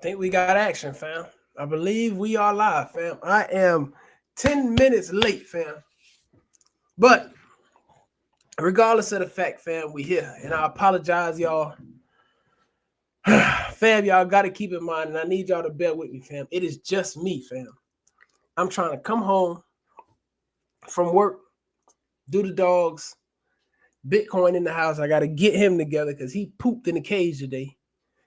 think we got action, fam. I believe we are live, fam. I am 10 minutes late, fam. But regardless of the fact, fam, we here. And I apologize, y'all. Fam, y'all got to keep in mind, and I need y'all to bear with me, fam. It is just me, fam. I'm trying to come home from work, do the dogs, Bitcoin in the house. I got to get him together because he pooped in the cage today.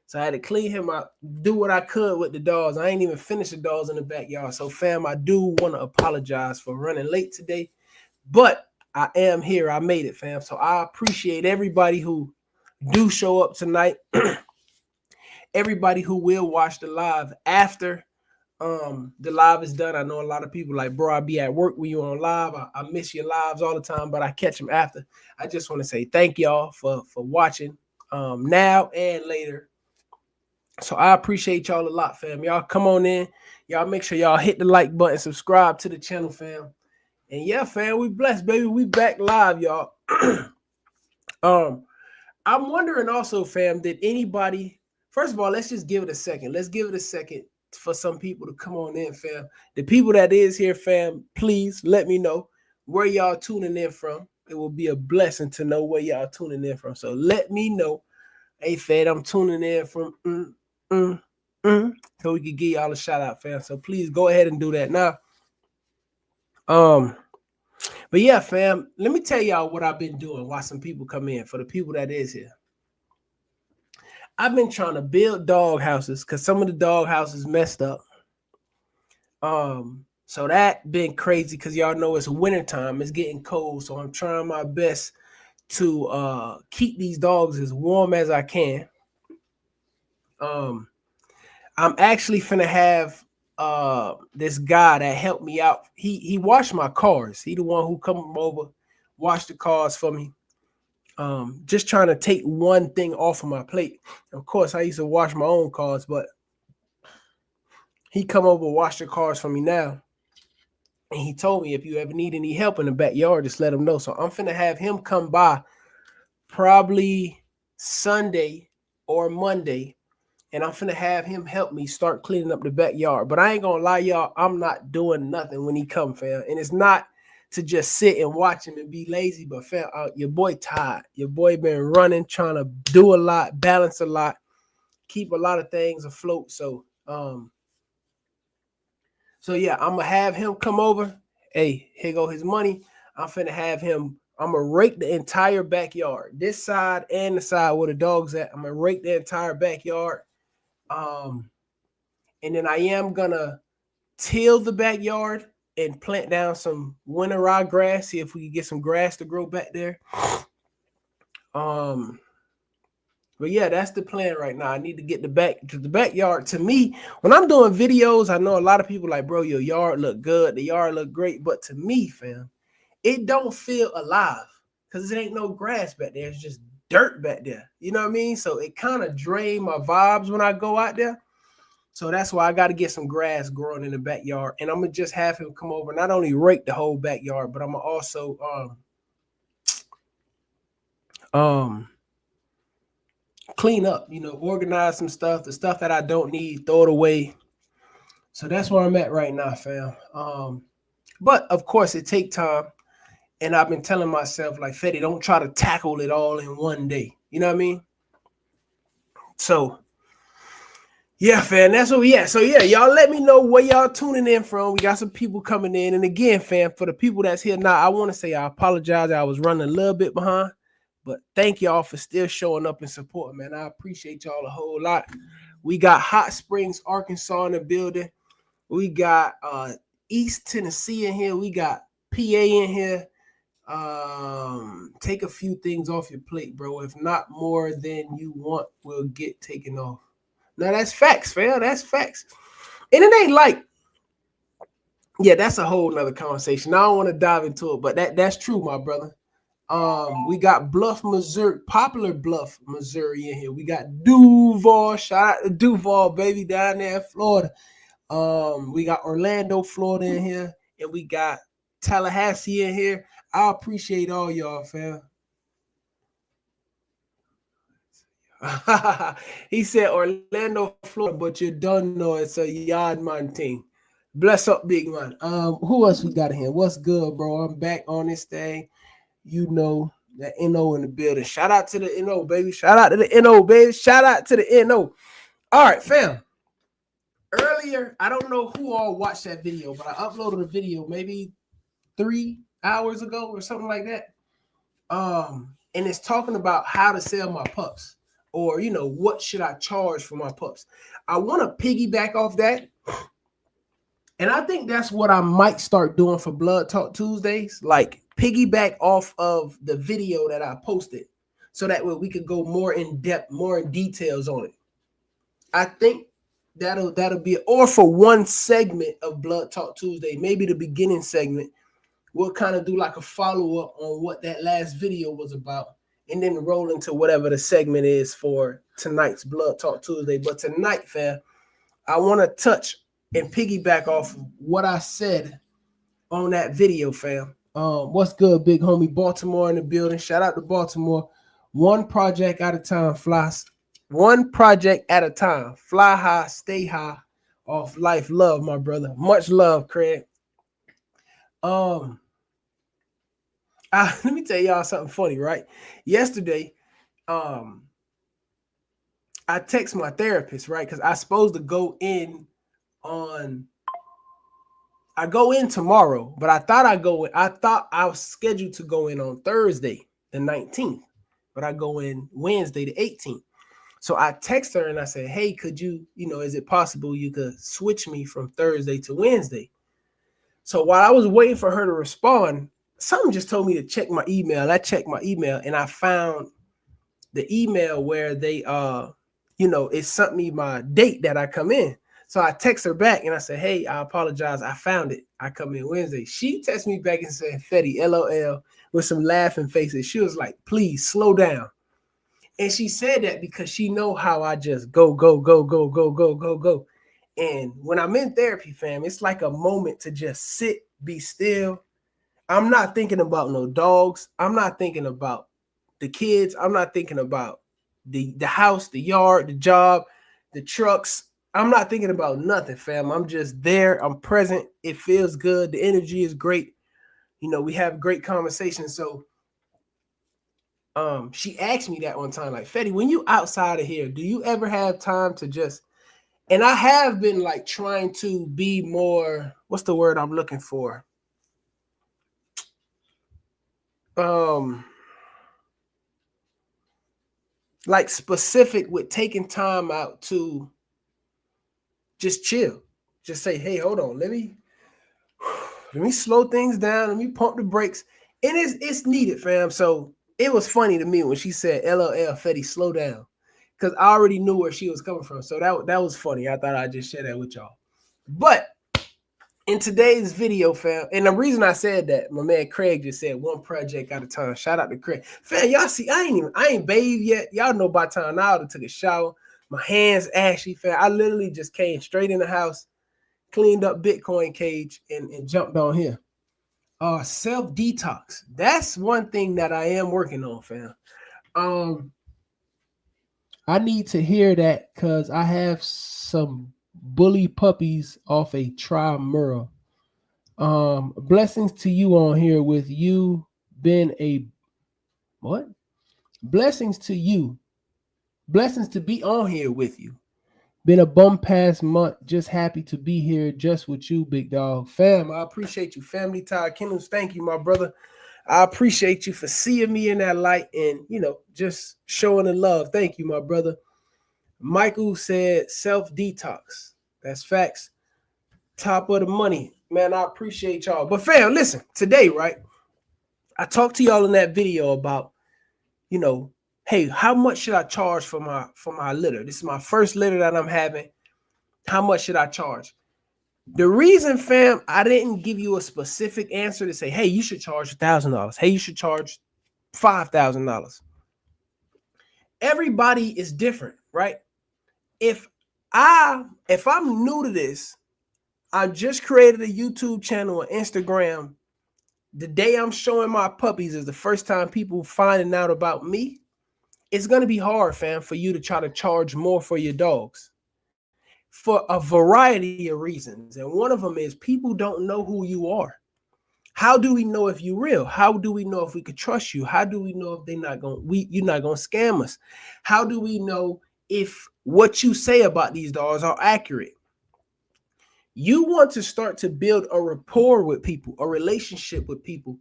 So I had to clean him out, do what I could with the dogs. I ain't even finished the dogs in the backyard. So, fam, I do want to apologize for running late today. But I am here. I made it, fam. So I appreciate everybody who do show up tonight. Everybody who will watch the live after the live is done. I know a lot of people like, bro, I be at work when you on live. I miss your lives all the time, but I catch them after. I just want to say thank y'all for watching now and later. So I appreciate y'all a lot, fam. Y'all come on in. Y'all make sure y'all hit the like button, subscribe to the channel, fam. And yeah, fam, we blessed, baby. We back live, y'all. I'm wondering also, fam, did anybody, first of all, let's just give it a second. Let's give it a second for some people to come on in, fam. The people that is here, fam, please let me know where y'all tuning in from. It will be a blessing to know where y'all tuning in from. So let me know. Hey, fam, I'm tuning in from so we can give y'all a shout out, fam. So please go ahead and do that now. But yeah, fam, let me tell y'all what I've been doing while some people come in. For the people that is here, I've been trying to build dog houses because some of the dog houses messed up. So that been crazy because y'all know it's wintertime. It's getting cold, so I'm trying my best to keep these dogs as warm as I can. I'm actually finna have this guy that helped me out. He washed my cars. He the one who come over, wash the cars for me. Just trying to take one thing off of my plate. Of course, I used to wash my own cars, but he come over, wash the cars for me now. And he told me if you ever need any help in the backyard, just let him know. So I'm finna have him come by probably Sunday or Monday. And I'm finna have him help me start cleaning up the backyard. But I ain't gonna lie, y'all, I'm not doing nothing when he come, fam. And it's not to just sit and watch him and be lazy, but fam, your boy tired. Your boy been running, trying to do a lot, balance a lot, keep a lot of things afloat. So yeah, I'm gonna have him come over. Hey, here go his money. I'm finna have him. I'm gonna rake the entire backyard, this side and the side where the dog's at. I'm gonna rake the entire backyard. And then I am gonna till the backyard and plant down some winter ryegrass. See if we can get some grass to grow back there. But yeah, that's the plan right now. I need to get the backyard. To me, when I'm doing videos, I know a lot of people like, bro, your yard look good, the yard look great. But to me, fam, it don't feel alive because it ain't no grass back there. It's just dirt back there. You know what I mean? So it kind of drains my vibes when I go out there. So that's why I got to get some grass growing in the backyard. And I'm going to just have him come over, not only rake the whole backyard, but I'm going to also clean up, organize some stuff, the stuff that I don't need, throw it away. So that's where I'm at right now, fam. But of course it take time. And I've been telling myself, like, Fetty, don't try to tackle it all in one day. You know what I mean? So yeah, fam, that's what we at. So yeah, y'all let me know where y'all tuning in from. We got some people coming in. And again, fam, for the people that's here now, I want to say I apologize. I was running a little bit behind. But thank y'all for still showing up and supporting, man. I appreciate y'all a whole lot. We got Hot Springs, Arkansas in the building. We got East Tennessee in here. We got PA in here. Take a few things off your plate, bro. If not more than you want will get taken off. Now that's facts, fam. That's facts. And it ain't like, yeah, that's a whole nother conversation. I don't want to dive into it, but that's true, my brother. We got Bluff, Missouri, Popular Bluff, Missouri in here. We got Duval. Shout out to Duval, baby, down there in Florida. We got Orlando, Florida in here, and we got Tallahassee in here. I appreciate all y'all, fam. He said Orlando, Florida, but you don't know it's a yard man thing. Bless up, big man. Who else we got here? What's good, bro? I'm back on this thing. You know that NO in the building. Shout out to the NO, baby. Shout out to the NO, baby. Shout out to the NO. All right, fam. Earlier, I don't know who all watched that video, but I uploaded a video maybe 3 hours ago or something like that. And it's talking about how to sell my pups, or what should I charge for my pups. I want to piggyback off that, and I think that's what I might start doing for Blood Talk Tuesdays, like piggyback off of the video that I posted, so that way we could go more in depth, more in details on it. I think that'll be, or for one segment of Blood Talk Tuesday, maybe the beginning segment, we'll kind of do like a follow-up on what that last video was about, and then roll into whatever the segment is for tonight's Blood Talk Tuesday. But tonight, fam, I want to touch and piggyback off what I said on that video, fam. What's good, big homie? Baltimore in the building. Shout out to Baltimore. One project at a time, one project at a time. Fly high, stay high, off life. Love, my brother. Much love, Craig. Let me tell y'all something funny, right? Yesterday, I text my therapist, right? Because I supposed to go in I go in tomorrow, but I thought I was scheduled to go in on Thursday, the 19th, but I go in Wednesday, the 18th. So I text her and I said, hey, could you, is it possible you could switch me from Thursday to Wednesday? So while I was waiting for her to respond, something just told me to check my email. I checked my email and I found the email where they, it sent me my date that I come in. So I text her back and I said, hey, I apologize. I found it. I come in Wednesday. She texted me back and said, Fetty, LOL, with some laughing faces. She was like, please slow down. And she said that because she know how I just go. And when I'm in therapy, fam, it's like a moment to just sit, be still. I'm not thinking about no dogs. I'm not thinking about the kids. I'm not thinking about the house, the yard, the job, the trucks. I'm not thinking about nothing, fam. I'm just there. I'm present. It feels good. The energy is great. We have great conversations. So she asked me that one time, like, Fetty, when you outside of here, do you ever have time to just, and I have been like trying to be more, what's the word I'm looking for? Like specific with taking time out to just chill. Just say, hey, hold on, let me slow things down, let me pump the brakes. And it's needed, fam. So it was funny to me when she said, LOL, Fetty, slow down. Because I already knew where she was coming from. So that was funny. I thought I'd just share that with y'all. But in today's video, fam, and the reason I said that, my man Craig just said one project at a time. Shout out to Craig. Fam, y'all see, I ain't bathed yet. Y'all know by time now I took a shower. My hands ashy, fam. I literally just came straight in the house, cleaned up Bitcoin cage, and jumped on here. Self-detox. That's one thing that I am working on, fam. I need to hear that because I have some bully puppies off a tri-mural. Blessings to you on here with you been a what? Blessings to you. Blessings to be on here with you. Been a bum past month. Just happy to be here just with you, big dog. Fam, I appreciate you. Family Todd Kennels, thank you, my brother. I appreciate you for seeing me in that light and, just showing the love. Thank you, my brother. Michael said self-detox. That's facts. Top of the money. Man, I appreciate y'all. But fam, listen, today, right? I talked to y'all in that video about, hey, how much should I charge for my litter? This is my first litter that I'm having. How much should I charge? The reason, fam, I didn't give you a specific answer to say, hey, you should charge $1,000. Hey, you should charge $5,000. Everybody is different, right? If I'm new to this, I just created a YouTube channel on Instagram. The day I'm showing my puppies is the first time people finding out about me. it's going to be hard, fam, for you to try to charge more for your dogs for a variety of reasons. And one of them is people don't know who you are. How do we know if you're real? How do we know if we could trust you? How do we know if you're not going to scam us? How do we know if what you say about these dogs are accurate? You want to start to build a rapport with people, a relationship with people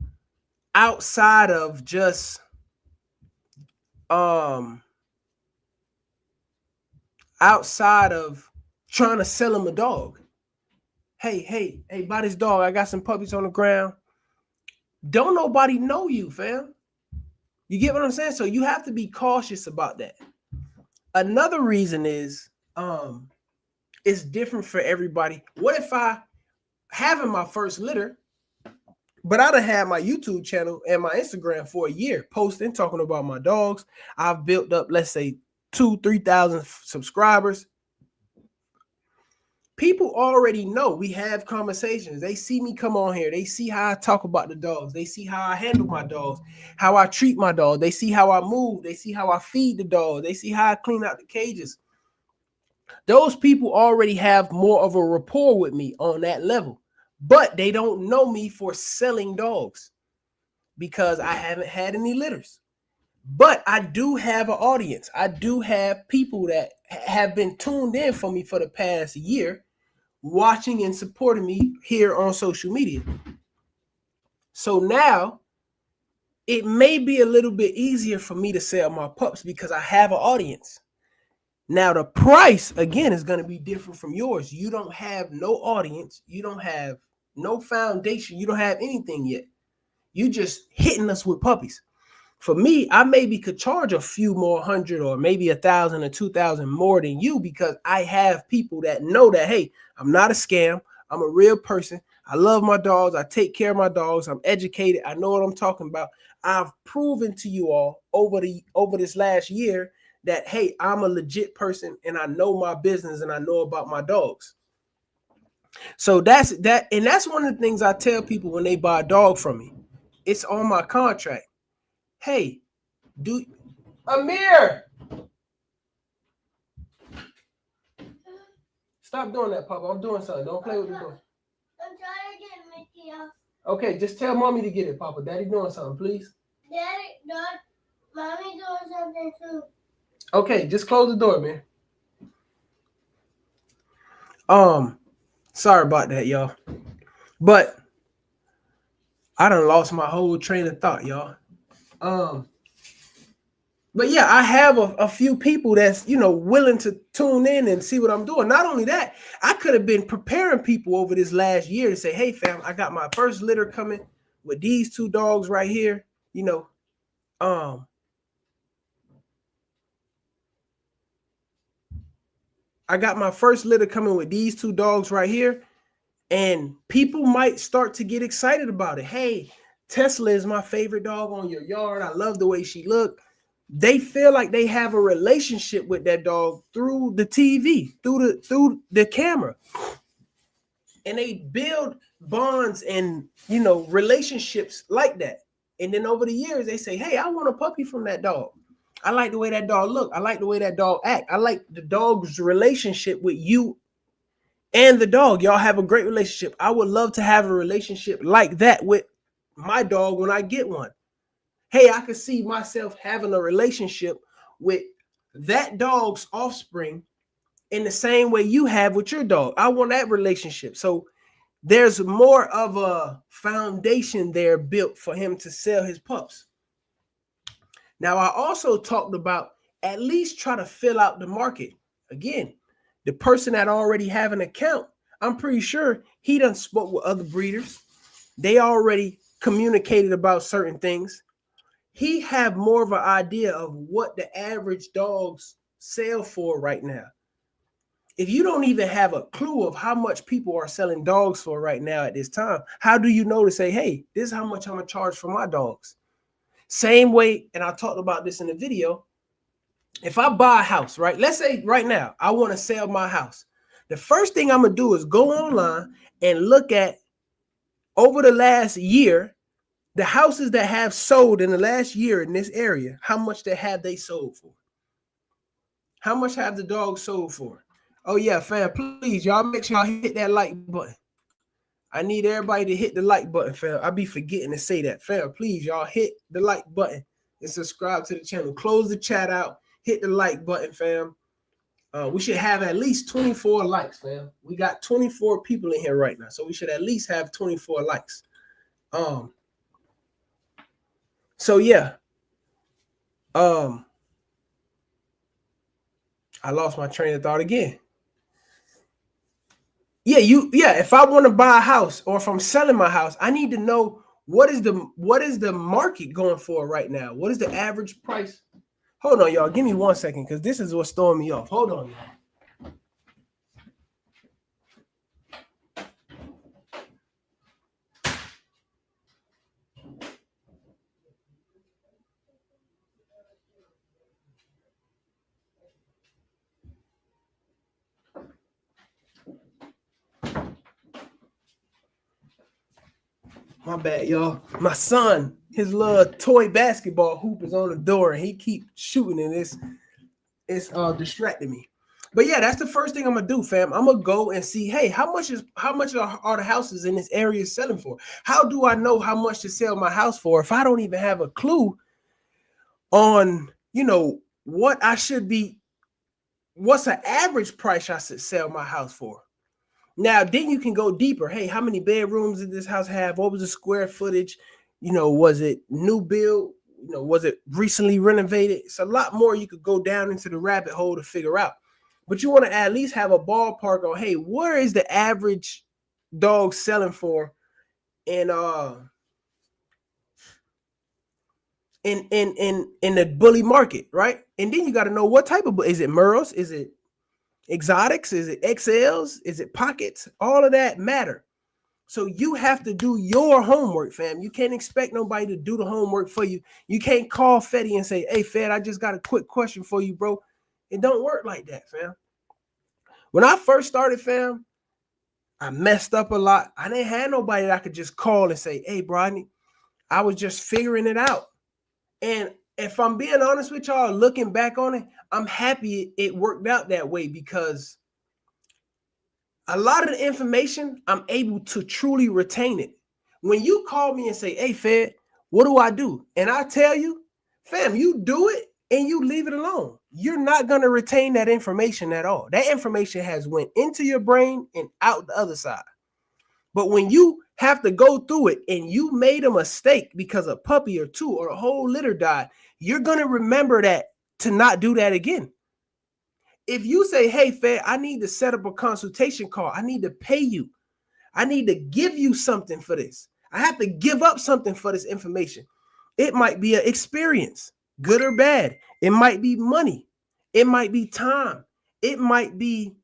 outside of just outside of trying to sell them a dog. Hey, buy this dog. I got some puppies on the ground. Don't nobody know you, fam. You get what I'm saying? So you have to be cautious about that. Another reason is it's different for everybody. What if I having my first litter, but I done had my YouTube channel and my Instagram for a year, posting, talking about my dogs. I've built up, let's say, 2,000-3,000 subscribers. People already know. We have conversations. They see me come on here. They see how I talk about the dogs. They see how I handle my dogs, how I treat my dog. They see how I move. They see how I feed the dog. They see how I clean out the cages. Those people already have more of a rapport with me on that level, but they don't know me for selling dogs because I haven't had any litters. But I do have an audience. I do have people that have been tuned in for me for the past year, watching and supporting me here on social media. So now it may be a little bit easier for me to sell my pups because I have an audience. Now the price, again, is going to be different from yours. You don't have no audience. You don't have no foundation. You don't have anything yet. You just hitting us with puppies. For me, I maybe could charge a few more hundred or maybe 1,000 or 2,000 more than you because I have people that know that, hey, I'm not a scam. I'm a real person. I love my dogs. I take care of my dogs. I'm educated. I know what I'm talking about. I've proven to you all over this last year that, hey, I'm a legit person and I know my business and I know about my dogs. So that's that. And that's one of the things I tell people when they buy a dog from me. It's on my contract. Hey, Amir, stop doing that, Papa. I'm doing something. Don't play with the door. I'm trying to get Mickey off. Okay, just tell Mommy to get it, Papa. Daddy doing something, please. Mommy doing something too. Okay, just close the door, man. Sorry about that, y'all. But I done lost my whole train of thought, y'all. But yeah, I have a few people that's, willing to tune in and see what I'm doing. Not only that, I could have been preparing people over this last year to say, hey, fam, I got my first litter coming with these two dogs right here. I got my first litter coming with these two dogs right here. And people might start to get excited about it. Hey, Tesla is my favorite dog on your yard. I love the way she looked. They feel like they have a relationship with that dog through the TV, through the camera. And they build bonds and, relationships like that. And then over the years, they say, hey, I want a puppy from that dog. I like the way that dog look. I like the way that dog act. I like the dog's relationship with you and the dog. Y'all have a great relationship. I would love to have a relationship like that with my dog when I get one. Hey, I could see myself having a relationship with that dog's offspring in the same way you have with your dog. I want that relationship. So there's more of a foundation there built for him to sell his pups. Now, I also talked about at least try to fill out the market. Again, the person that already have an account, I'm pretty sure he done spoke with other breeders. They already communicated about certain things. He have more of an idea of what the average dogs sell for right now. If you don't even have a clue of how much people are selling dogs for right now at this time, how do you know to say, hey, this is how much I'm going to charge for my dogs? Same way, and I talked about this in the video. If I buy a house, right? Let's say right now, I want to sell my house. The first thing I'm going to do is go online and look at over the last year The houses that have sold in the last year in this area, how much have they sold for? How much have the dogs sold for? Oh yeah, fam, please, y'all make sure y'all hit that like button. I need everybody to hit the like button, fam. I be forgetting to say that. Fam, please, y'all hit the like button and subscribe to the channel. Close the chat out. Hit the like button, fam. We should have at least 24 likes, fam. We got 24 people in here right now, so we should at least have 24 likes. So yeah. I lost my train of thought again. Yeah, if I want to buy a house or if I'm selling my house, I need to know what is the market going for right now? What is the average price? Hold on, y'all. Give me 1 second because this is what's throwing me off. Hold on, y'all. My bad, y'all. My son, his little toy basketball hoop is on the door and he keep shooting and it's distracting me. But yeah, that's the first thing I'm gonna do, fam. I'm gonna go and see, hey, how much are the houses in this area selling for? How do I know how much to sell my house for if I don't even have a clue on, what I should be, what's an average price I should sell my house for? Now, then you can go deeper. Hey, how many bedrooms did this house have? What was the square footage? Was it new build? Was it recently renovated? It's a lot more you could go down into the rabbit hole to figure out. But you want to at least have a ballpark on, hey, where is the average dog selling for in the bully market, right? And then you got to know what type of, is it Merles? Is it exotics? Is it XLs? Is it pockets? All of that matter. So you have to do your homework, fam. You can't expect nobody to do the homework for you. You can't call Fetty and say, hey, Fed, I just got a quick question for you, bro. It don't work like that, fam. When I first started, fam, I messed up a lot. I didn't have nobody that I could just call and say, hey, bro, I was just figuring it out. And if I'm being honest with y'all, looking back on it, I'm happy it worked out that way because a lot of the information, I'm able to truly retain it. When you call me and say, hey, Fed, what do I do? And I tell you, fam, you do it and you leave it alone. You're not going to retain that information at all. That information has went into your brain and out the other side. But when you have to go through it and you made a mistake because a puppy or two or a whole litter died, you're going to remember that to not do that again. If you say, hey, Fed, I need to set up a consultation call. I need to pay you. I need to give you something for this. I have to give up something for this information. It might be an experience, good or bad. It might be money. It might be time. It might be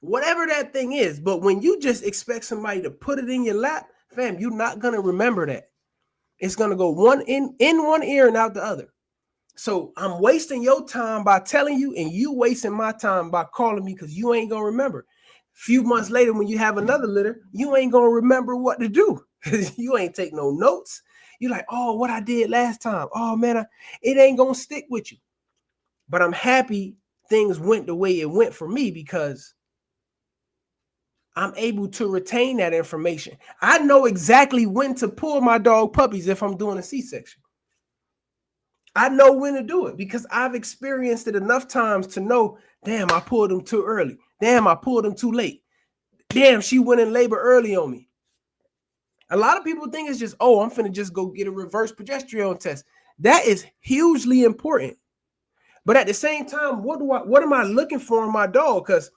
whatever that thing is. But when you just expect somebody to put it in your lap, fam, you're not going to remember that. It's going to go one in one ear and out the other. So I'm wasting your time by telling you, and you wasting my time by calling me because you ain't going to remember. A few months later, when you have another litter, you ain't going to remember what to do because you ain't take no notes. You're like, oh, what I did last time. Oh, man, it ain't going to stick with you. But I'm happy things went the way it went for me because I'm able to retain that information. I know exactly when to pull my dog puppies if I'm doing a C-section. I know when to do it because I've experienced it enough times to know, damn, I pulled them too early. Damn, I pulled them too late. Damn, she went in labor early on me. A lot of people think it's just, oh, I'm finna just go get a reverse progesterone test. That is hugely important. But at the same time, what am I looking for in my dog? Because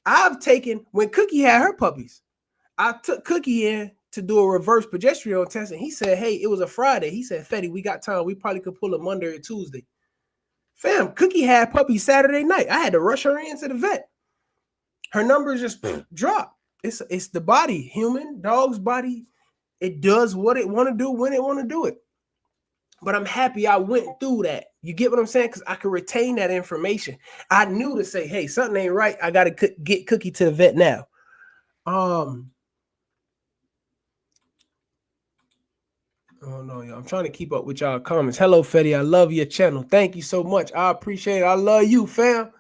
I've taken, when Cookie had her puppies, I took Cookie in to do a reverse progesterone test, and he said, hey, it was a Friday. He said, Fetty, we got time. We probably could pull a Monday or Tuesday. Fam, Cookie had puppies Saturday night. I had to rush her into the vet. Her numbers just dropped. It's the body, human, dog's body. It does what it want to do when it want to do it. But I'm happy I went through that. You get what I'm saying? Because I could retain that information. I knew to say, hey, something ain't right. I got to get Cookie to the vet now. Oh no, y'all. I'm trying to keep up with y'all comments. Hello, Fetty. I love your channel. Thank you so much. I appreciate it. I love you, fam.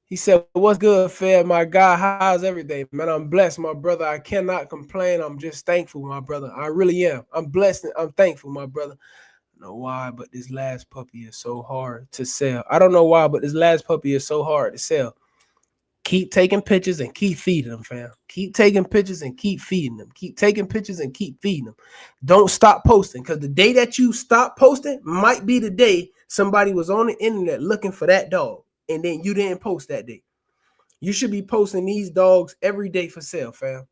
He said, "What's good, fam? My God, how's everything, man? I'm blessed, my brother. I cannot complain. I'm just thankful, my brother. I really am. I'm blessed. I'm thankful, my brother. I don't know why, but this last puppy is so hard to sell. I don't know why, but this last puppy is so hard to sell. Keep taking pictures and keep feeding them, fam. Keep taking pictures and keep feeding them. Keep taking pictures and keep feeding them. Don't stop posting, because the day that you stop posting might be the day somebody was on the internet looking for that dog, and then you didn't post that day. You should be posting these dogs every day for sale, fam.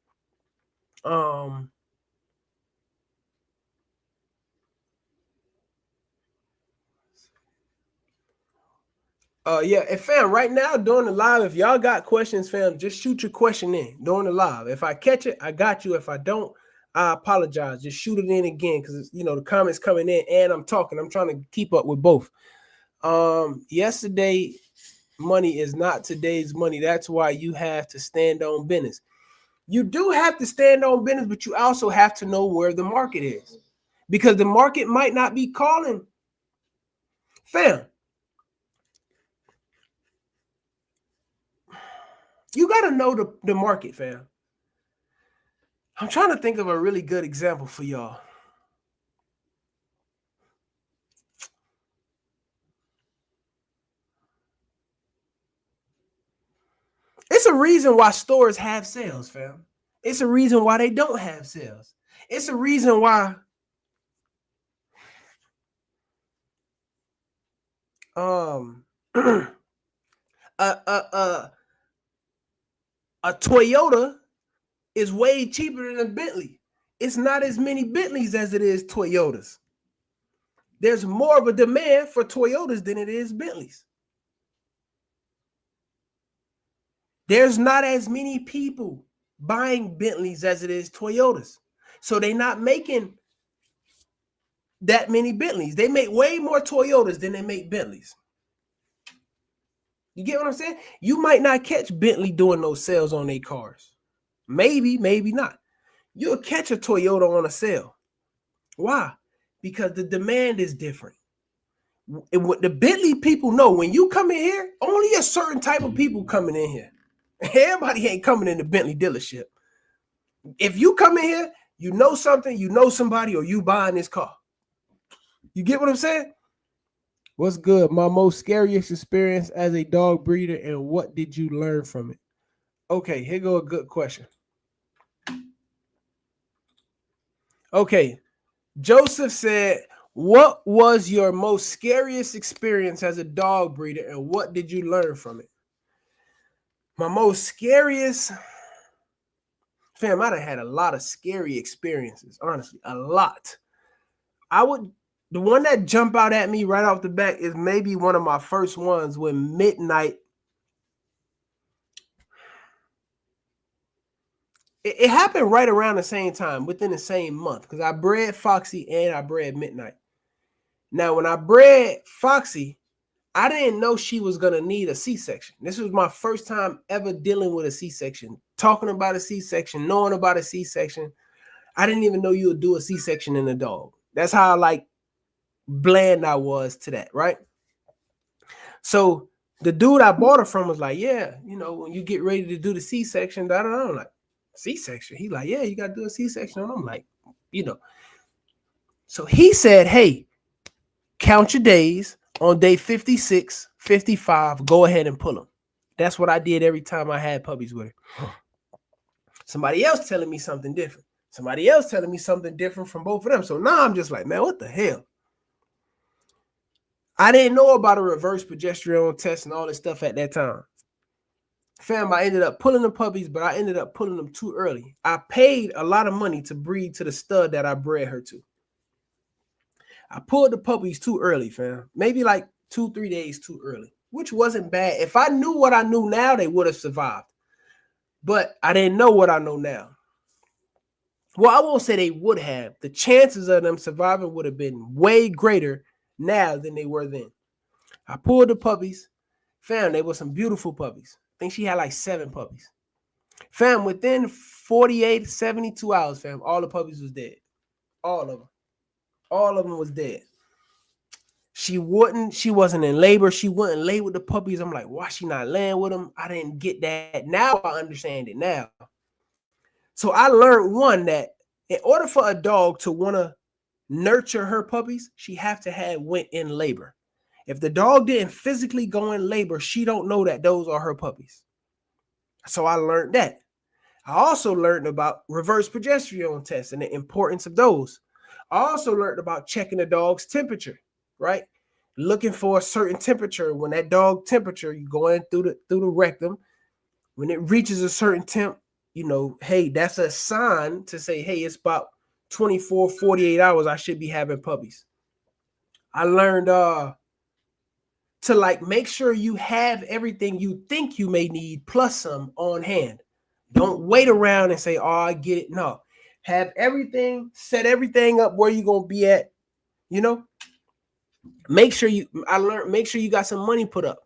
Yeah, and fam, right now during the live, if y'all got questions, fam, just shoot your question in during the live. If I catch it, I got you. If I don't, I apologize. Just shoot it in again, because the comments coming in and I'm talking. I'm trying to keep up with both. Yesterday money is not today's money. That's why you have to stand on business. You do have to stand on business, but you also have to know where the market is, because the market might not be calling. Fam, you got to know the market, fam. I'm trying to think of a really good example for y'all. It's a reason why stores have sales, fam. It's a reason why they don't have sales. It's a reason why a Toyota is way cheaper than a Bentley. It's not as many Bentleys as it is Toyotas. There's more of a demand for Toyotas than it is Bentleys. There's not as many people buying Bentleys as it is Toyotas. So they're not making that many Bentleys. They make way more Toyotas than they make Bentleys. You get what I'm saying? You might not catch Bentley doing those sales on their cars. Maybe, maybe not. You'll catch a Toyota on a sale. Why? Because the demand is different. And what the Bentley people know, when you come in here, only a certain type of people coming in here. Everybody ain't coming in the Bentley dealership. If you come in here, you know something, you know somebody, or you buying this car. You get what I'm saying? What's good? My most scariest experience as a dog breeder, and what did you learn from it? Okay, here go a good question. Okay, Joseph said, what was your most scariest experience as a dog breeder, and what did you learn from it? My most scariest, fam, I done had a lot of scary experiences, honestly, a lot. The one that jump out at me right off the bat is maybe one of my first ones when Midnight. It happened right around the same time, within the same month, because I bred Foxy and I bred Midnight. Now, when I bred Foxy, I didn't know she was going to need a C-section. This was my first time ever dealing with a C-section, talking about a C-section, knowing about a C-section. I didn't even know you would do a C-section in a dog. That's how bland I was to that, right? So the dude I bought her from was like, yeah, when you get ready to do the C-section, I don't know, like, C-section. He like, yeah, you got to do a C-section. And I'm like, So he said, hey, count your days. On day 56, 55, go ahead and pull them. That's what I did every time I had puppies with her. Somebody else telling me something different. Somebody else telling me something different from both of them. So now I'm just like, man, what the hell? I didn't know about a reverse progesterone test and all this stuff at that time. Fam, I ended up pulling the puppies, but I ended up pulling them too early. I paid a lot of money to breed to the stud that I bred her to. I pulled the puppies too early, fam. Maybe like 2-3 days too early, which wasn't bad. If I knew what I knew now, they would have survived. But I didn't know what I know now. Well, I won't say they would have. The chances of them surviving would have been way greater now than they were then. I pulled the puppies. Fam, they were some beautiful puppies. I think she had like 7 puppies. Fam, within 48, 72 hours, fam, all the puppies was dead. All of them. All of them was dead. She wasn't in labor. She wouldn't lay with the puppies. I'm like, why she not laying with them? I didn't get that. Now I understand it now. So I learned one that in order for a dog to want to nurture her puppies, she have to have went in labor. If the dog didn't physically go in labor, she don't know that those are her puppies. So I learned that. I also learned about reverse progesterone tests and the importance of those. I also learned about checking the dog's temperature, right? Looking for a certain temperature. When that dog temperature, you go in through the rectum. When it reaches a certain temp, you know, hey, that's a sign to say, hey, it's about 24, 48 hours. I should be having puppies. I learned to like make sure you have everything you think you may need plus some on hand. Don't wait around and say, oh, I get it. No, have everything, set everything up where you're going to be at, you know. Make sure you got some money put up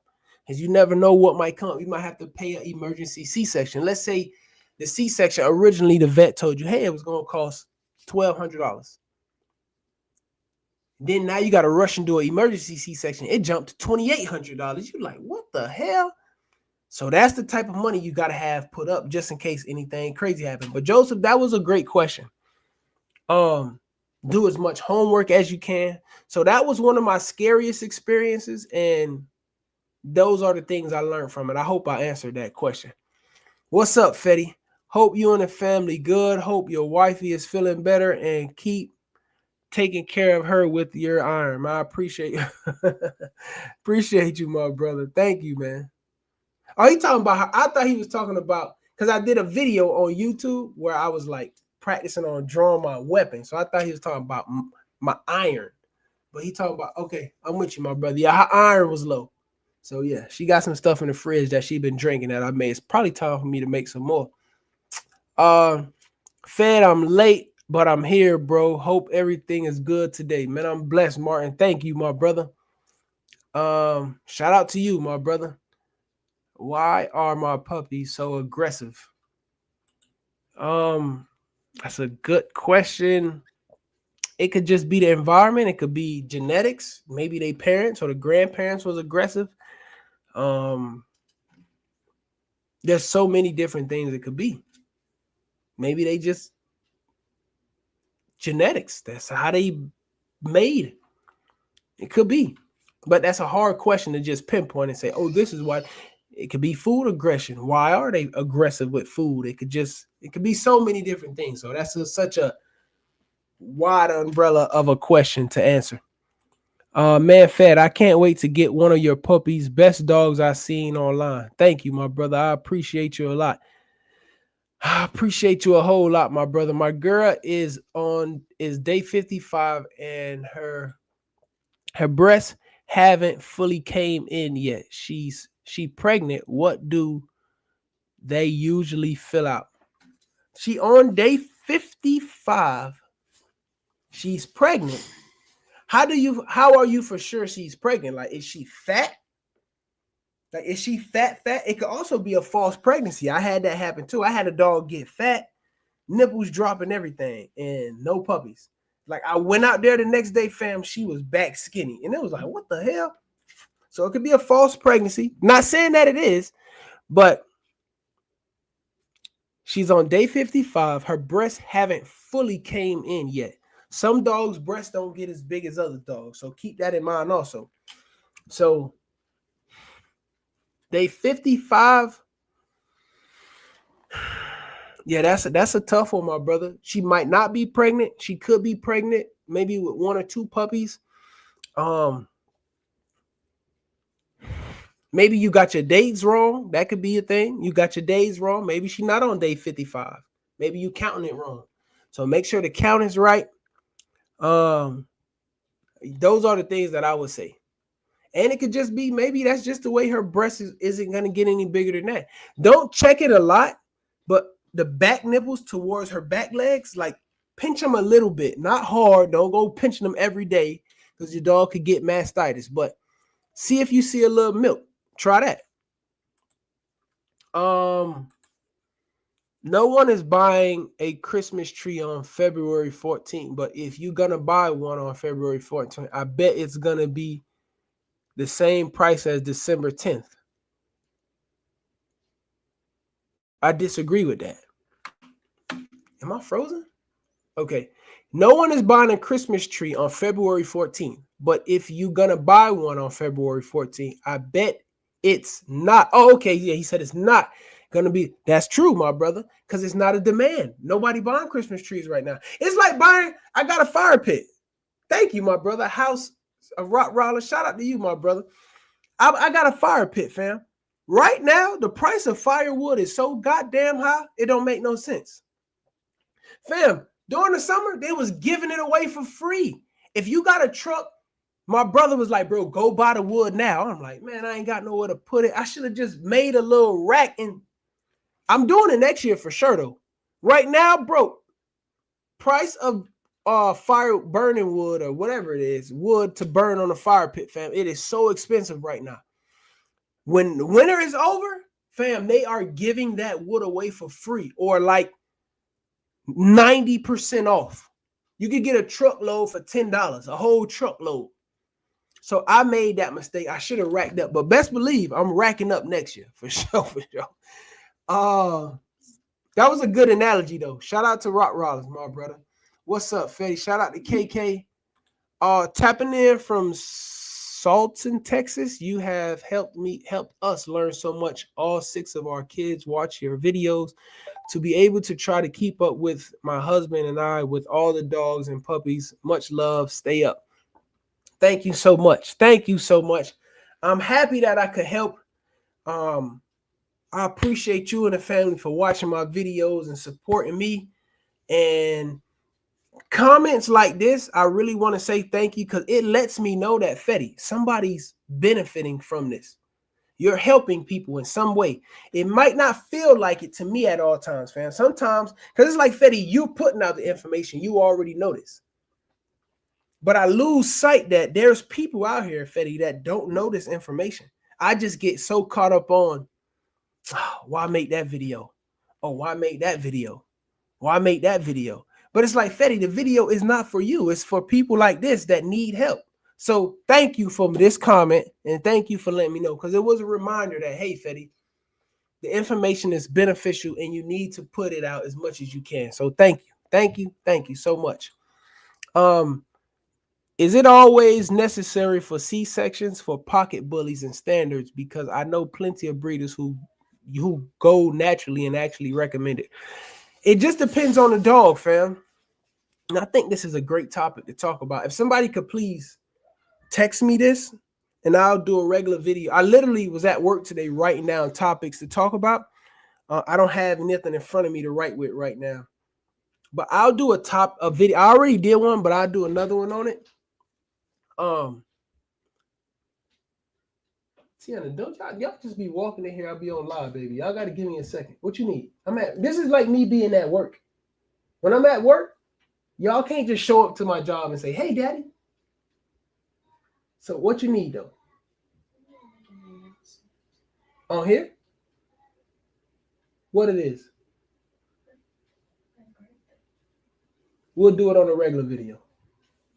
because you never know what might come. You might have to pay an emergency C-section. Let's say the C-section, originally the vet told you, hey, it was going to cost $1,200. Then now you got to rush and do an emergency C-section. It jumped to $2,800. You're like, what the hell? So that's the type of money you got to have put up just in case anything crazy happened. But Joseph, that was a great question. Do as much homework as you can. So that was one of my scariest experiences. And those are the things I learned from it. I hope I answered that question. What's up, Fetty? Hope you and the family good. Hope your wifey is feeling better and keep taking care of her with your iron. I appreciate you, my brother. Thank you, man. Oh, he talking about I thought he was talking about, because I did a video on YouTube where I was like practicing on drawing my weapon. So I thought he was talking about my iron. But he talking about, okay, I'm with you, my brother. Yeah, her iron was low. So yeah, she got some stuff in the fridge that she been drinking that I made. It's probably time for me to make some more. Fed, I'm late, but I'm here, bro. Hope everything is good today. Man, I'm blessed, Martin. Thank you, my brother. Shout out to you, my brother. Why are my puppies so aggressive? That's a good question. It could just be the environment. It could be genetics. Maybe their parents or the grandparents was aggressive. There's so many different things it could be. Maybe they just genetics. That's how they made. It could be. But that's a hard question to just pinpoint and say, oh, this is why. It could be food aggression. Why are they aggressive with food? It could be so many different things. So that's such a wide umbrella of a question to answer. Man, Fed, I can't wait to get one of your puppies. Best dogs I've seen online. Thank you, my brother. I appreciate you a lot. I appreciate you a whole lot, my brother. My girl is day 55 and her breasts haven't fully came in yet. She pregnant. What do they usually fill out? She on day 55. She's pregnant. How are you for sure she's pregnant? Like, is she fat? Like, is she fat? It could also be a false pregnancy. I had that happen too. I had a dog get fat, nipples dropping, everything, and no puppies. Like, I went out there the next day, fam, she was back skinny. And it was like, what the hell? So it could be a false pregnancy. Not saying that it is, but she's on day 55. Her breasts haven't fully came in yet. Some dogs' breasts don't get as big as other dogs. So keep that in mind also. So day 55. Yeah, that's a tough one, my brother. She might not be pregnant. She could be pregnant, maybe with one or two puppies. Maybe you got your dates wrong. That could be a thing. You got your days wrong. Maybe she's not on day 55. Maybe you counting it wrong. So make sure the count is right. Those are the things that I would say. And it could just be, maybe that's just the way her breast isn't going to get any bigger than that. Don't check it a lot, but the back nipples towards her back legs, like, pinch them a little bit, not hard. Don't go pinching them every day because your dog could get mastitis. But see if you see a little milk. Try that. No one is buying a Christmas tree on February 14th, but if you're going to buy one on February 14th, I bet it's going to be the same price as December 10th. I disagree with that. Am I frozen? Okay. No one is buying a Christmas tree on February 14th, but if you're going to buy one on February 14th, I bet it's not. Oh, okay. Yeah, he said it's not going to be. That's true, my brother, because it's not a demand. Nobody buying Christmas trees right now. It's like buying, I got a fire pit. Thank you, my brother. House, a rock roller. Shout out to you, my brother. I got a fire pit, fam. Right now, the price of firewood is so goddamn high, it don't make no sense. Fam, during the summer, they was giving it away for free. If you got a truck, my brother was like, bro, go buy the wood now. I'm like, man, I ain't got nowhere to put it. I should have just made a little rack, and I'm doing it next year for sure, though. Right now, bro, price of fire burning wood or whatever it is, wood to burn on a fire pit, fam, it is so expensive right now. When the winter is over, fam, they are giving that wood away for free or like 90% off. You could get a truckload for $10, a whole truckload. So I made that mistake. I should have racked up, but best believe I'm racking up next year for sure, for sure. That was a good analogy though. Shout out to Rock Rollins, my brother. What's up, Fetty? Shout out to KK. Tapping in from Salton, Texas. You have helped us learn so much. All 6 of our kids watch your videos to be able to try to keep up with my husband and I with all the dogs and puppies. Much love. Stay up. Thank you so much. Thank you so much. I'm happy that I could help. I appreciate you and the family for watching my videos and supporting me. And comments like this, I really want to say thank you because it lets me know that, Fetty, somebody's benefiting from this. You're helping people in some way. It might not feel like it to me at all times, fam. Sometimes, because it's like, Fetty, you putting out the information. You already know this. But I lose sight that there's people out here, Fetty, that don't know this information. I just get so caught up on, oh, why make that video? Oh, why make that video? Why make that video? But it's like, Fetty, the video is not for you. It's for people like this that need help. So thank you for this comment, and thank you for letting me know, because it was a reminder that, hey, Fetty, the information is beneficial and you need to put it out as much as you can. So thank you. Thank you. Thank you so much. Is it always necessary for C-sections for pocket bullies and standards? Because I know plenty of breeders who go naturally and actually recommend it. It just depends on the dog, fam. And I think this is a great topic to talk about. If somebody could please text me this, and I'll do a regular video. I literally was at work today writing down topics to talk about. I don't have nothing in front of me to write with right now. But I'll do a video. I already did one, but I'll do another one on it. Tiana, don't y'all just be walking in here. I'll be on live, baby. Y'all got to give me a second. What you need? This is like me being at work. When I'm at work, y'all can't just show up to my job and say, hey, daddy. So what you need, though? On here? What it is? We'll do it on a regular video.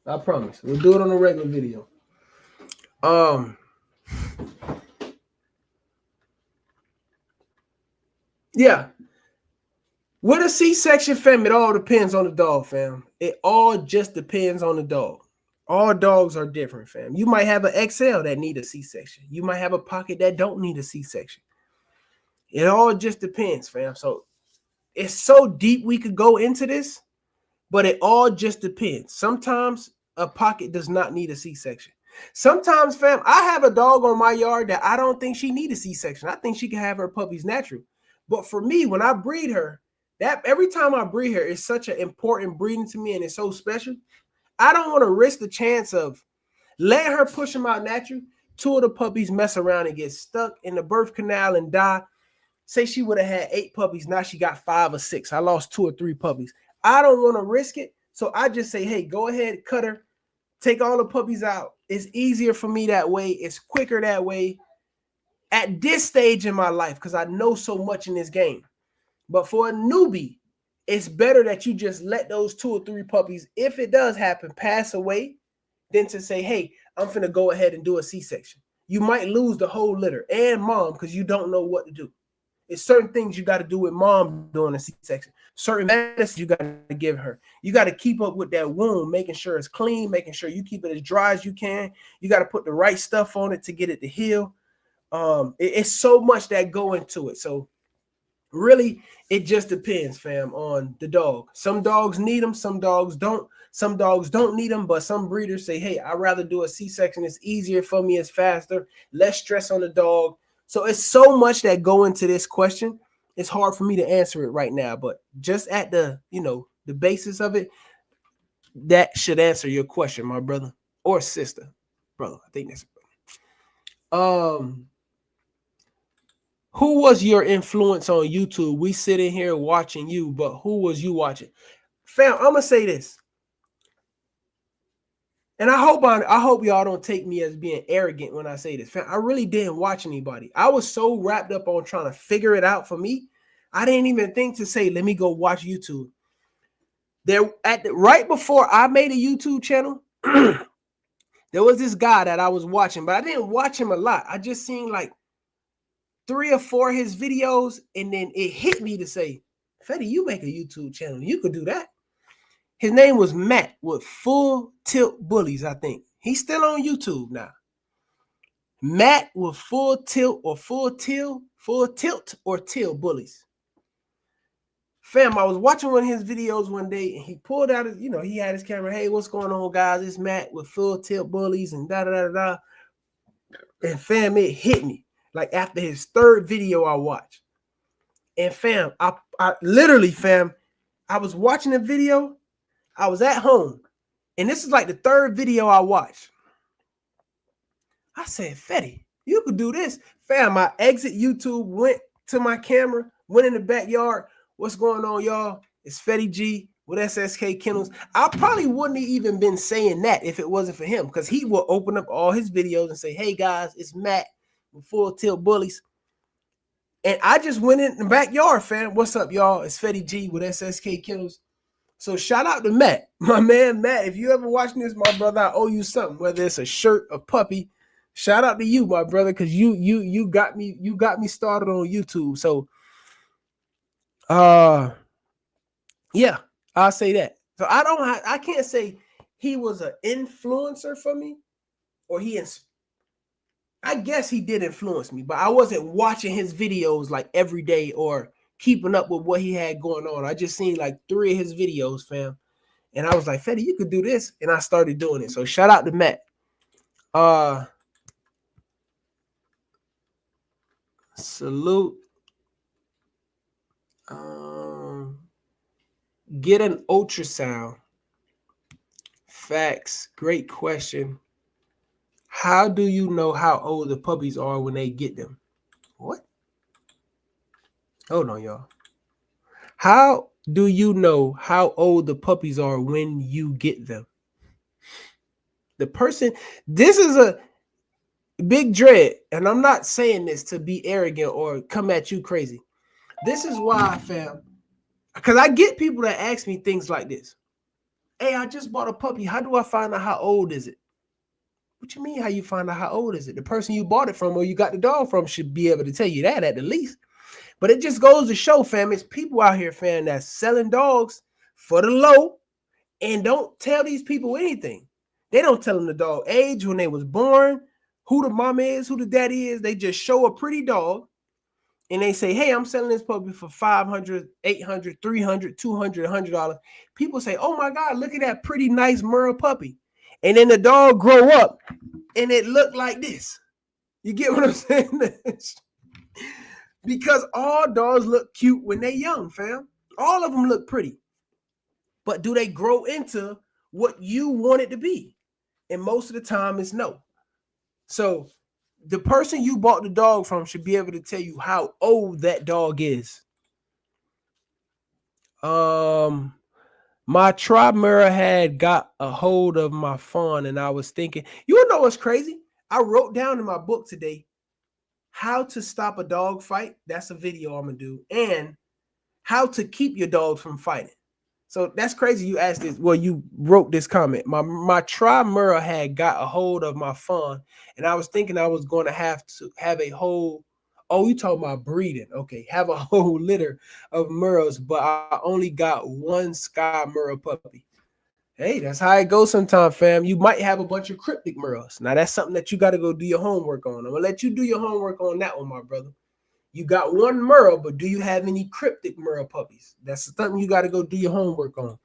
I promise. We'll do it on a regular video. Yeah. With a C-section, fam, it all depends on the dog, fam. It all just depends on the dog. All dogs are different, fam. You might have an XL that need a C-section. You might have a pocket that don't need a C-section. It all just depends, fam. So it's so deep we could go into this, but it all just depends. Sometimes a pocket does not need a C-section. Sometimes, fam, I have a dog on my yard that I don't think she need a C-section. I think she can have her puppies natural. But for me, when I breed her, that every time I breed her, it's such an important breeding to me, and it's so special. I don't want to risk the chance of letting her push them out natural. 2 of the puppies mess around and get stuck in the birth canal and die. Say she would have had 8 puppies. Now she got 5 or 6. I lost 2 or 3 puppies. I don't want to risk it. So I just say, hey, go ahead, cut her. Take all the puppies out. It's easier for me that way. It's quicker that way. At this stage in my life, because I know so much in this game. But for a newbie, it's better that you just let those 2 or 3 puppies, if it does happen, pass away, than to say, hey, I'm finna go ahead and do a C-section. You might lose the whole litter and mom because you don't know what to do. It's certain things you got to do with mom doing a C-section. Certain medicine you got to give her. You got to keep up with that wound, making sure it's clean, making sure you keep it as dry as you can. You got to put the right stuff on it to get it to heal. It's so much that go into it. So really, it just depends, fam, on the dog. Some dogs need them, some dogs don't. Some dogs don't need them, but some breeders say, hey, I'd rather do a C-section. It's easier for me, it's faster, less stress on the dog. So it's so much that go into this question. It's hard for me to answer it right now, but just at the, the basis of it, that should answer your question, my brother or sister. Brother, I think that's a brother. Who was your influence on YouTube? We sitting here watching you, but who was you watching? Fam, I'm gonna say this. And I hope y'all don't take me as being arrogant when I say this. Fam, I really didn't watch anybody. I was so wrapped up on trying to figure it out for me. I didn't even think to say, let me go watch YouTube. Right before I made a YouTube channel, there was this guy that I was watching, but I didn't watch him a lot. I just seen like 3 or 4 of his videos, and then it hit me to say, Fetty, you make a YouTube channel. You could do that. His name was Matt with Full Tilt Bullies, I think. He's still on YouTube now. Matt with Full Tilt or Till Bullies. Fam, I was watching one of his videos one day, and he pulled out his, he had his camera. Hey, what's going on, guys? It's Matt with Full Tilt Bullies and da-da-da-da. And fam, it hit me. Like after his 3rd video I watched. And fam, I literally, fam, I was watching the video. I was at home. And this is like the 3rd video I watched. I said, Fetty, you could do this. Fam, I exit YouTube, went to my camera, went in the backyard. What's going on, y'all? It's Fetty G with SSK Kennels. I probably wouldn't have even been saying that if it wasn't for him, because he will open up all his videos and say, hey, guys, it's Matt with Full Tilt Bullies. And I just went in the backyard, fam. What's up, y'all? It's Fetty G with SSK Kennels. So shout out to Matt, my man Matt. If you ever watching this, my brother, I owe you something. Whether it's a shirt, a puppy. Shout out to you, my brother, because you got me started on YouTube. So, yeah, I'll say that. So I can't say he was an influencer for me, or I guess he did influence me, but I wasn't watching his videos like every day or keeping up with what he had going on. I just seen like 3 of his videos, fam. And I was like, Fetty, you could do this. And I started doing it. So shout out to Matt. Salute. Get an ultrasound. Facts. Great question. How do you know how old the puppies are when they get them? What? Hold on, y'all. How do you know how old the puppies are when you get them? The person, this is a big dread, and I'm not saying this to be arrogant or come at you crazy. This is why, fam, because I get people that ask me things like this. Hey, I just bought a puppy. How do I find out how old is it? What you mean how you find out how old is it? The person you bought it from or you got the dog from should be able to tell you that at the least. But it just goes to show, fam, it's people out here, fam, that's selling dogs for the low and don't tell these people anything. They don't tell them the dog age, when they was born, who the mom is, who the daddy is. They just show a pretty dog and they say, hey, I'm selling this puppy for $500, $800, $300, $200, $100. People say, oh my God, look at that pretty nice Merle puppy. And then the dog grow up and it looked like this. You get what I'm saying? Because all dogs look cute when they're young, fam. All of them look pretty. But do they grow into what you want it to be? And most of the time it's no. So the person you bought the dog from should be able to tell you how old that dog is. My Tri-Mirror had got a hold of my fawn, and I was thinking, you know what's crazy? I wrote down in my book today how to stop a dog fight. That's a video I'm gonna do. And how to keep your dog from fighting. So that's crazy you asked this. Well, you wrote this comment. My Tri-Murra had got a hold of my fawn, and I was thinking I was going to have a whole, oh, you talking about breeding. Okay, have a whole litter of Murras, but I only got one Sky Murra puppy. Hey, that's how it goes sometimes, fam. You might have a bunch of cryptic Murras. Now, that's something that you got to go do your homework on. I'm going to let you do your homework on that one, my brother. You got one Murra, but do you have any cryptic Murra puppies? That's something you got to go do your homework on.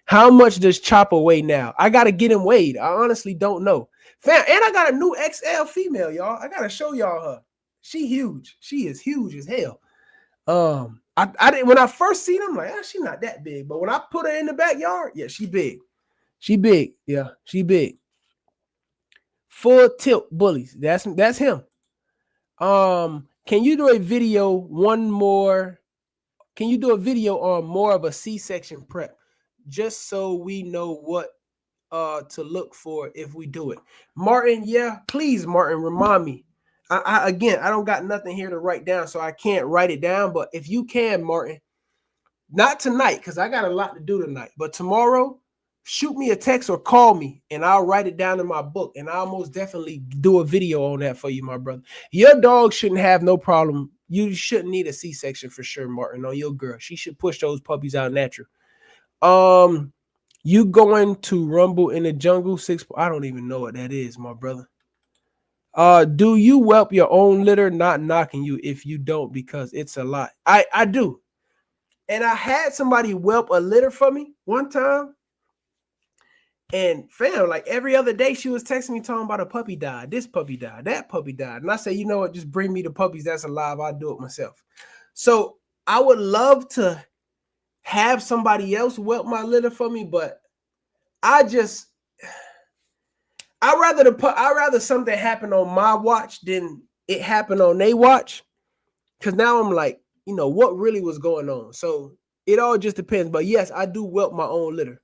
How much does Chopper weigh now? I got to get him weighed. I honestly don't know. Fam, and I got a new XL female, y'all. I got to show y'all her. She huge. She is huge as hell. I didn't, when I first seen her, I'm like, she's not that big. But when I put her in the backyard, yeah, she big. She big. Yeah, she big. Full tilt bullies. That's him. Can you do a video Can you do a video on more of a C-section prep, just so we know what to look for if we do it? Martin, yeah, please, Martin, remind me. I don't got nothing here to write down, so I can't write it down. But if you can, Martin, not tonight, because I got a lot to do tonight, but tomorrow, shoot me a text or call me, and I'll write it down in my book, and I'll most definitely do a video on that for you, my brother. Your dog shouldn't have no problem. You shouldn't need a C-section for sure, Martin, on your girl. She should push those puppies out natural. You going to rumble in the jungle 6? I don't even know what that is, my brother. Do you whelp your own litter? Not knocking you if you don't, because it's a lot. I do. And I had somebody whelp a litter for me one time. And fam, like every other day, she was texting me talking about a puppy died. This puppy died. That puppy died. And I said, you know what? Just bring me the puppies that's alive. I'll do it myself. So I would love to have somebody else whelp my litter for me, but I'd rather something happen on my watch than it happen on their watch. Because now I'm like, what really was going on? So it all just depends. But yes, I do whelp my own litter.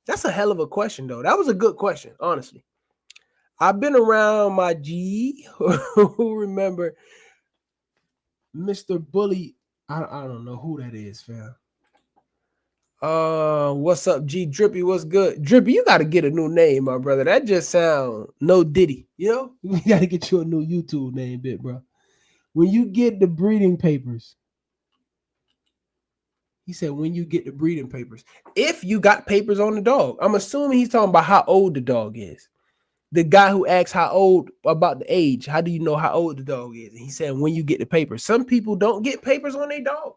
That's a hell of a question, though. That was a good question, honestly. I've been around my G who remember Mr. Bully. I don't know who that is, fam. What's up, G? Drippy, what's good? Drippy, you got to get a new name, my brother. That just sound no Diddy, You got to get you a new YouTube name, bit, bro. When you get the breeding papers, he said, when you get the breeding papers, if you got papers on the dog, I'm assuming he's talking about how old the dog is. The guy who asks how old, about the age, how do you know how old the dog is? And he said, when you get the papers. Some people don't get papers on their dog.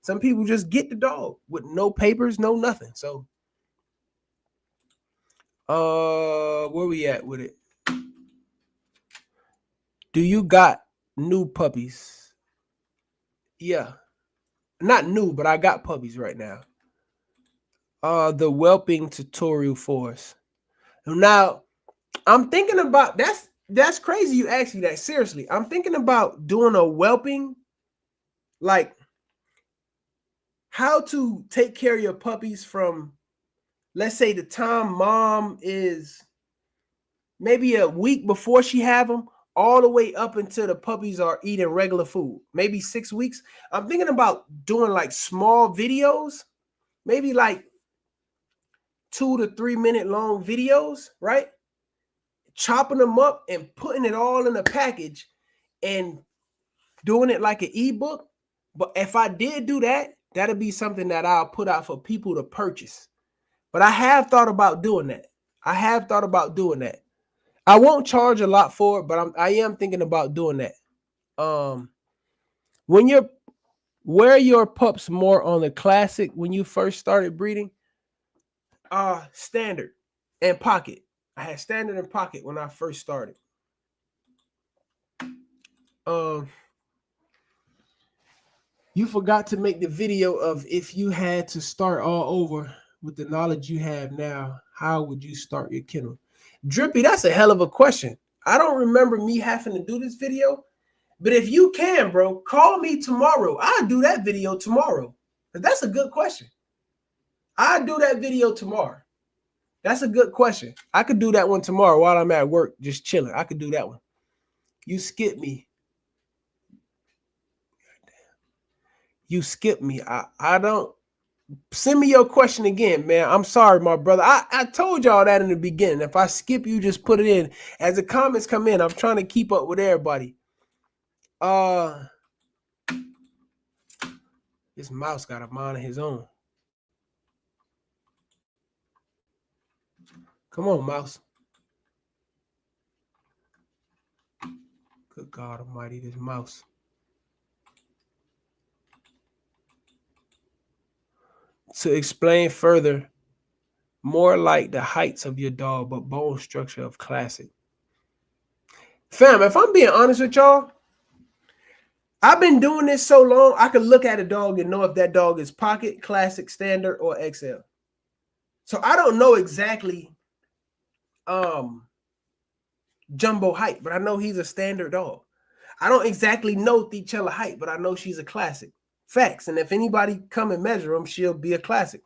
Some people just get the dog with no papers, no nothing. So, where we at with it? Do you got new puppies? Yeah. Not new, but I got puppies right now. The whelping tutorial for us. Now, I'm thinking about, that's crazy you asked me that. Seriously, I'm thinking about doing a whelping, like how to take care of your puppies from, let's say, the time mom is maybe a week before she have them, all the way up until the puppies are eating regular food, maybe 6 weeks. I'm thinking about doing like small videos, maybe like 2 to 3 minute long videos, right? Chopping them up and putting it all in a package and doing it like an ebook. But if I did do that, that'd be something that I'll put out for people to purchase. But I have thought about doing that. I won't charge a lot for it, but I am thinking about doing that. Were your pups more on the classic when you first started breeding? Standard and pocket. I had standard and pocket when I first started. You forgot to make the video of if you had to start all over with the knowledge you have now, how would you start your kennel? Drippy, that's a hell of a question. I don't remember me having to do this video, but if you can, bro, call me tomorrow. I'll do that video tomorrow. That's a good question. I'll do that video tomorrow. That's a good question. I could do that one tomorrow while I'm at work, just chilling. I could do that one. You skip me. You skipped me. I don't. Send me your question again, man. I'm sorry, my brother. I told y'all that in the beginning. If I skip you, just put it in. As the comments come in, I'm trying to keep up with everybody. This mouse got a mind of his own. Come on, mouse. Good God Almighty, this mouse. To explain further, more like the heights of your dog, but bone structure of classic. Fam, if I'm being honest with y'all, I've been doing this so long, I can look at a dog and know if that dog is pocket, classic, standard, or XL. So I don't know exactly jumbo height, but I know he's a standard dog. I don't exactly know Thichella height, but I know she's a classic. Facts. And if anybody come and measure him, she'll be a classic.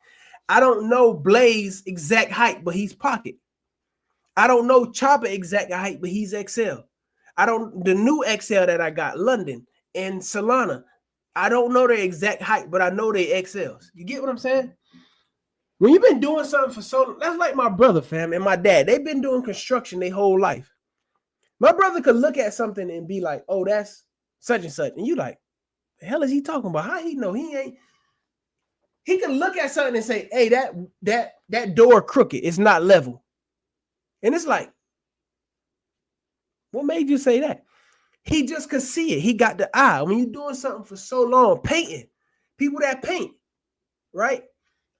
I don't know Blaze exact height, but he's pocket. I don't know Chopper exact height, but he's XL. The new XL that I got, London and Solana, I don't know their exact height, but I know they XLs. You get what I'm saying? When you've been doing something for so long, that's like my brother, fam, and my dad. They've been doing construction their whole life. My brother could look at something and be like, oh, that's such and such. And you like, the hell is he talking about? How he know? He ain't. He can look at something and say, hey, that door crooked. It's not level. And it's like, what made you say that? He just could see it. He got the eye. When you're doing something for so long, painting, people that paint, right?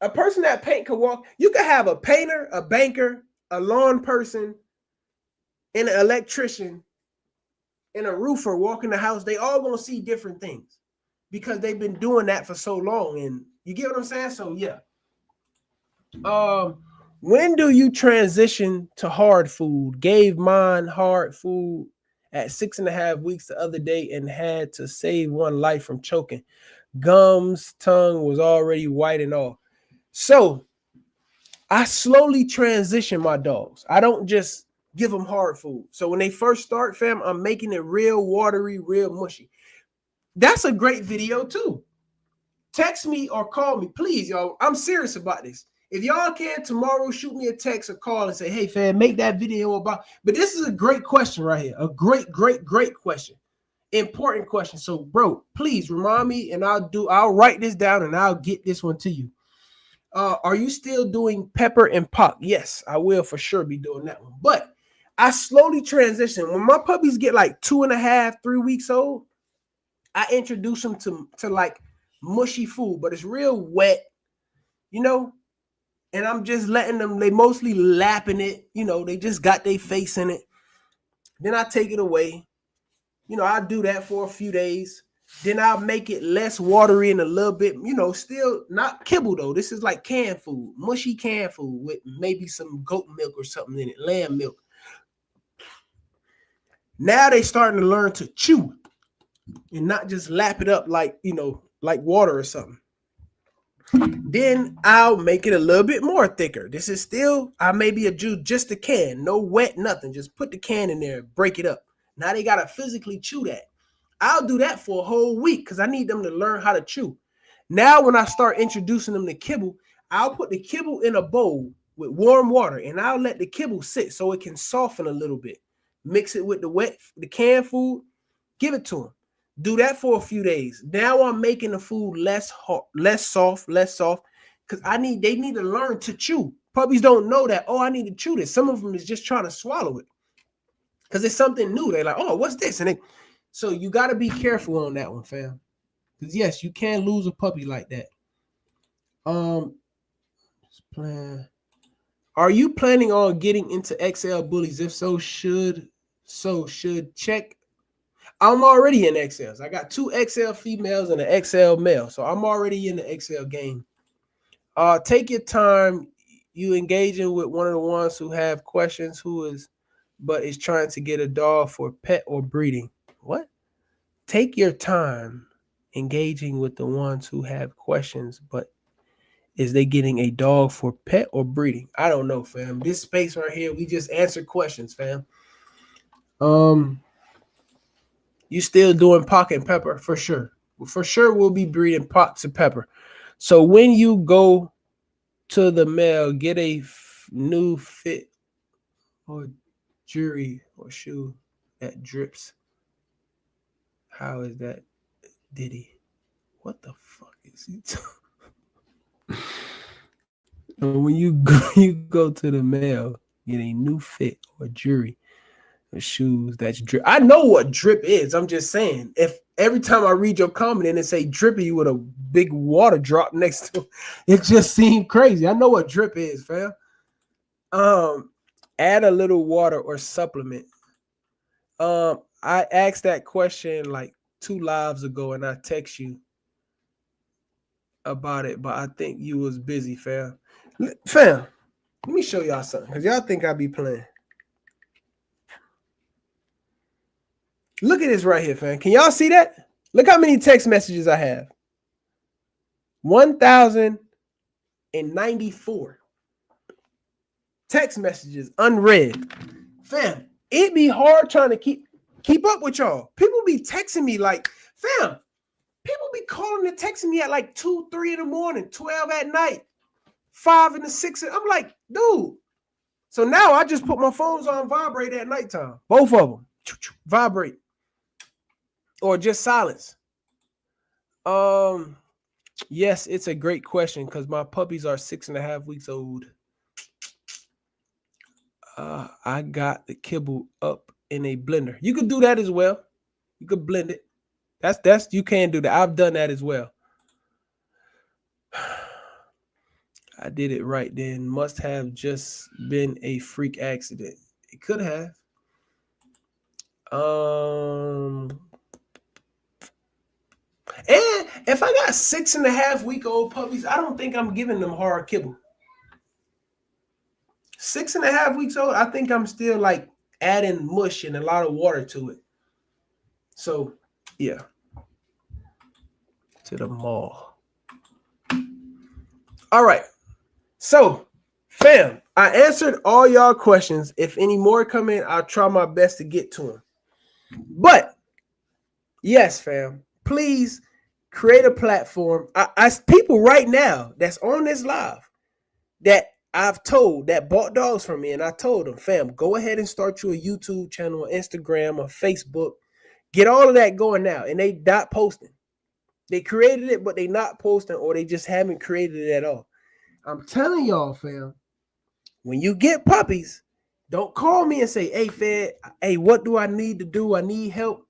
A person that paint can walk. You could have a painter, a banker, a lawn person, and an electrician, and a roofer walking the house. They all gonna see different things because they've been doing that for so long. And you get what I'm saying? So yeah. When do you transition to hard food? Gave mine hard food at 6.5 weeks the other day and had to save one life from choking. Gums, tongue was already white and all. So I slowly transition my dogs. I don't just give them hard food. So when they first start, fam, I'm making it real watery, real mushy. That's a great video too. Text me or call me, please, y'all. I'm serious about this. If y'all can tomorrow, shoot me a text or call and say, hey, fam, make that video about. But this is a great question right here. A great question. Important question. So, bro, please remind me and I'll write this down and I'll get this one to you. Are you still doing Pepper and Pop? Yes, I will for sure be doing that one. But I slowly transition. When my puppies get like 2.5, 3 weeks old, I introduce them to like mushy food, but it's real wet, you know, and I'm just letting them, they mostly lapping it, you know, they just got their face in it. Then I take it away. You know, I do that for a few days. Then I'll make it less watery and a little bit, you know, still not kibble though. This is like canned food, mushy canned food with maybe some goat milk or something in it, lamb milk. Now they starting to learn to chew and not just lap it up like, you know, like water or something. Then I'll make it a little bit more thicker. This is still, I maybe adjust just a can, no wet, nothing. Just put the can in there, break it up. Now they got to physically chew that. I'll do that for a whole week because I need them to learn how to chew. Now when I start introducing them to kibble, I'll put the kibble in a bowl with warm water and I'll let the kibble sit so it can soften a little bit. Mix it with the canned food, give it to them. Do that for a few days. Now I'm making the food less hot, less soft, because they need to learn to chew. Puppies don't know that, oh, I need to chew this. Some of them is just trying to swallow it because it's something new. They're like, oh, what's this? And so you got to be careful on that one, fam. Because yes, you can lose a puppy like that. Are you planning on getting into XL bullies? If so, should check. I'm already in XLs. I got 2 XL females and an XL male. So I'm already in the XL game. Take your time. You engaging with one of the ones who have questions but is trying to get a dog for pet or breeding. What? Take your time engaging with the ones who have questions, but is they getting a dog for pet or breeding? I don't know, fam. This space right here, we just answer questions, fam. You still doing Pocket and Pepper for sure. For sure, we'll be breeding pots of pepper. So when you go to the mail, get a new fit or jewelry or shoe that drips. How is that, Diddy? What the fuck is he talking? When you go to the mail, get a new fit or jewelry or shoes that's drip. I know what drip is. I'm just saying, if every time I read your comment and it say drippy with a big water drop next to it, just seemed crazy. I know what drip is, fam. Add a little water or supplement. I asked that question like 2 lives ago and I text you about it, but I think you was busy, fam. Fam, let me show y'all something because y'all think I be playing. Look at this right here, fam. Can y'all see that? Look how many text messages I have. 1,094 text messages unread. Fam, it be hard trying to keep up with y'all. People be texting me like, fam, people be calling and texting me at like 2, 3 in the morning, 12 at night, 5 and 6. I'm like, dude. So now I just put my phones on vibrate at nighttime. Both of them. Vibrate. Or just silence. Yes, it's a great question because my puppies are 6.5 weeks old. I got the kibble up in a blender. You could do that as well. You could blend it. That's you can do that. I've done that as well. I did it right then. Must have just been a freak accident. It could have. And if I got 6.5 week old puppies, I don't think I'm giving them hard kibble. 6.5 weeks old, I think I'm still like adding mush and a lot of water to it. So, yeah. To the mall. All right. So, fam, I answered all y'all questions. If any more come in, I'll try my best to get to them. But, yes, fam, please create a platform. I people right now that's on this live that I've told that bought dogs from me, and I told them, fam, go ahead and start you a YouTube channel, or Instagram, or Facebook. Get all of that going now, and they not posting. They created it, but they not posting, or they just haven't created it at all. I'm telling y'all, fam, when you get puppies, don't call me and say, hey, fam, hey, what do I need to do? I need help.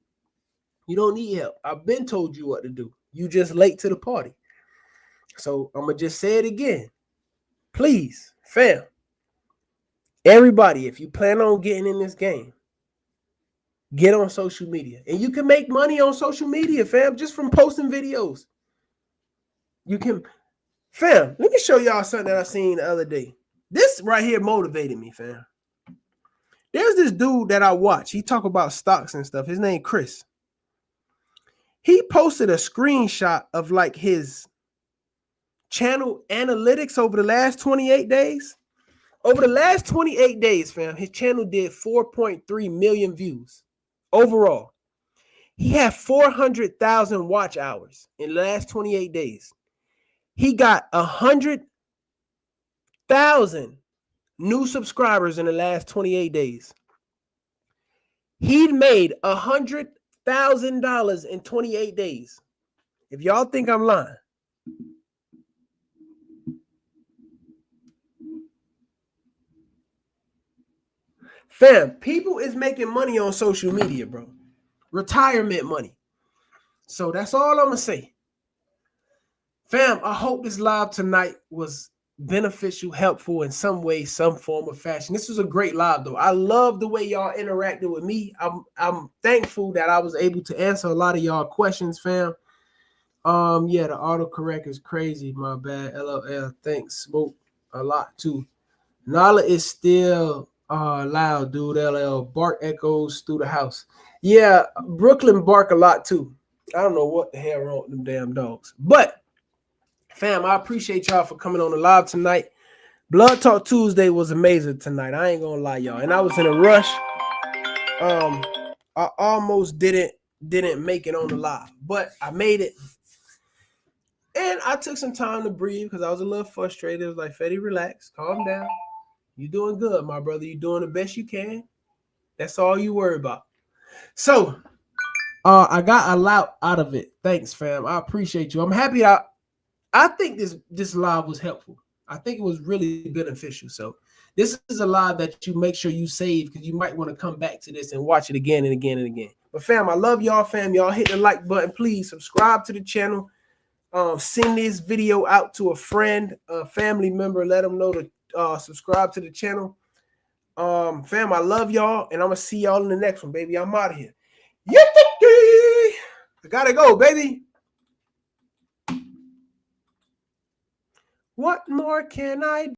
You don't need help. I've been told you what to do. You just late to the party. So I'm going to just say it again. Please, fam, everybody, if you plan on getting in this game, get on social media. And you can make money on social media, fam, just from posting videos. You can, fam, let me show y'all something that I seen the other day. This right here motivated me, fam. There's this dude that I watch. He talk about stocks and stuff. His name Chris. He posted a screenshot of like his channel analytics over the last 28 days. Over the last 28 days, fam, his channel did 4.3 million views overall. He had 400,000 watch hours in the last 28 days. He got 100,000 new subscribers in the last 28 days. He made $100,000 in 28 days. If y'all think I'm lying. Fam, people is making money on social media, bro. Retirement money. So that's all I'm going to say. Fam, I hope this live tonight was beneficial, helpful in some way, some form of fashion. This was a great live, though. I love the way y'all interacted with me. I'm thankful that I was able to answer a lot of y'all questions, fam. Yeah, the autocorrect is crazy. My bad. LOL. Thanks. Smoke a lot, too. Nala is still loud, dude. LL. Bark echoes through the house. Yeah, Brooklyn bark a lot, too. I don't know what the hell wrong with them damn dogs. But, fam, I appreciate y'all for coming on the live tonight. Blood Talk Tuesday was amazing tonight. I ain't gonna lie, y'all. And I was in a rush. I almost didn't didn't make it on the live, but I made it. And I took some time to breathe because I was a little frustrated. It was like, Fetty, relax, calm down. You're doing good, my brother. You're doing the best you can. That's all you worry about. So, I got a lot out of it. Thanks, fam. I appreciate you. I'm happy. I think this live was helpful. I think it was really beneficial. So, this is a live that you make sure you save because you might want to come back to this and watch it again and again and again. But fam, I love y'all, fam. Y'all hit the like button. Please subscribe to the channel. Send this video out to a friend, a family member. Let them know to subscribe to the channel. Fam, I love y'all, and I'm gonna see y'all in the next one, baby. I'm out of here. I gotta go, baby. What more can I do?